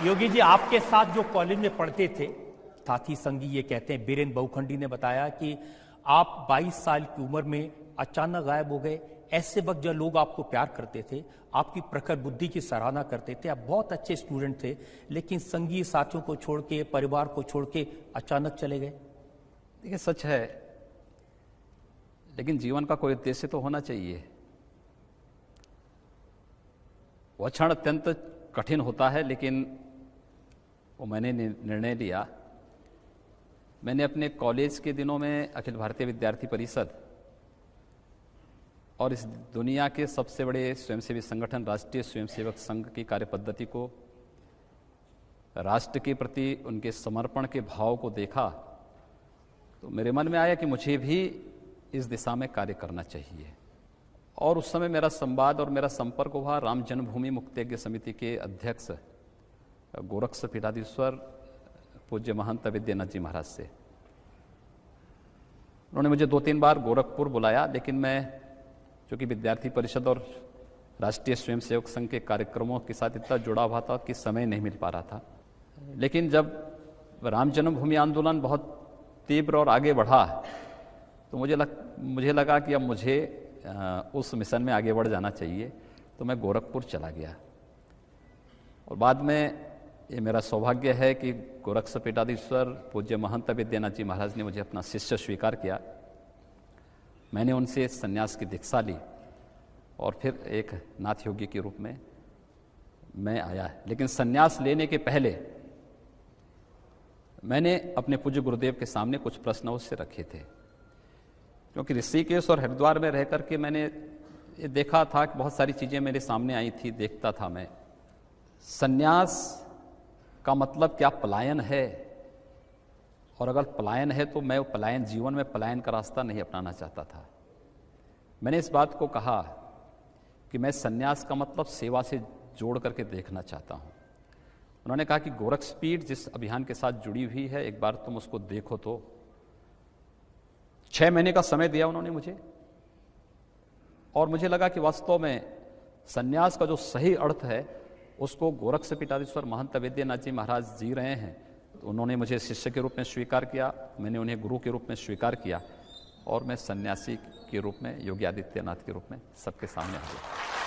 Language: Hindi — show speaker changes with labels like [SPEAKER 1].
[SPEAKER 1] योगी जी, आपके साथ जो कॉलेज में पढ़ते थे साथी संगी ये कहते हैं, बीरेन बहुखंडी ने बताया कि आप 22 साल की उम्र में अचानक गायब हो गए। ऐसे वक्त जब लोग आपको प्यार करते थे, आपकी प्रखर बुद्धि की सराहना करते थे, आप बहुत अच्छे स्टूडेंट थे, लेकिन संगी साथियों को छोड़ के, परिवार को छोड़ के अचानक चले गए।
[SPEAKER 2] देखिए, सच है, लेकिन जीवन का कोई उद्देश्य तो होना चाहिए। वह क्षण अत्यंत कठिन होता है, लेकिन वो मैंने निर्णय लिया। मैंने अपने कॉलेज के दिनों में अखिल भारतीय विद्यार्थी परिषद और इस दुनिया के सबसे बड़े स्वयंसेवी संगठन राष्ट्रीय स्वयंसेवक संघ की कार्यपद्धति को, राष्ट्र के प्रति उनके समर्पण के भाव को देखा तो मेरे मन में आया कि मुझे भी इस दिशा में कार्य करना चाहिए। और उस समय मेरा संवाद और मेरा संपर्क हुआ राम जन्मभूमि मुक्तिज्ञ समिति के अध्यक्ष गोरक्ष पीठाधीश्वर पूज्य महंत विद्यानाथ जी महाराज से। उन्होंने मुझे 2-3 बार गोरखपुर बुलाया, लेकिन मैं चूँकि विद्यार्थी परिषद और राष्ट्रीय स्वयंसेवक संघ के कार्यक्रमों के साथ इतना जुड़ा हुआ था कि समय नहीं मिल पा रहा था। लेकिन जब राम जन्मभूमि आंदोलन बहुत तीव्र और आगे बढ़ा तो मुझे लगा कि अब मुझे उस मिशन में आगे बढ़ जाना चाहिए, तो मैं गोरखपुर चला गया। और बाद में ये मेरा सौभाग्य है कि गोरक्ष पीठाधीश्वर पूज्य महंत विद्यानाथ जी महाराज ने मुझे अपना शिष्य स्वीकार किया। मैंने उनसे संन्यास की दीक्षा ली और फिर एक नाथ योगी के रूप में मैं आया। लेकिन संन्यास लेने के पहले मैंने अपने पूज्य गुरुदेव के सामने कुछ प्रश्न उससे रखे थे, क्योंकि ऋषिकेश और हरिद्वार में रह करके मैंने ये देखा था कि बहुत सारी चीज़ें मेरे सामने आई थी, देखता था मैं। संन्यास का मतलब क्या पलायन है, और अगर पलायन है तो मैं पलायन, जीवन में पलायन का रास्ता नहीं अपनाना चाहता था। मैंने इस बात को कहा कि मैं संन्यास का मतलब सेवा से जोड़ करके देखना चाहता हूँ। उन्होंने कहा कि गोरक्षपीठ जिस अभियान के साथ जुड़ी हुई है, एक बार तुम उसको देखो। तो 6 महीने का समय दिया उन्होंने मुझे, और मुझे लगा कि वास्तव में संन्यास का जो सही अर्थ है उसको गोरक्ष पीठाधीश्वर महंत विद्यानाथ जी महाराज जी रहे हैं। तो उन्होंने मुझे शिष्य के रूप में स्वीकार किया, मैंने उन्हें गुरु के रूप में स्वीकार किया, और मैं सन्यासी के रूप में, योगी आदित्यनाथ के रूप में सबके सामने आ गया।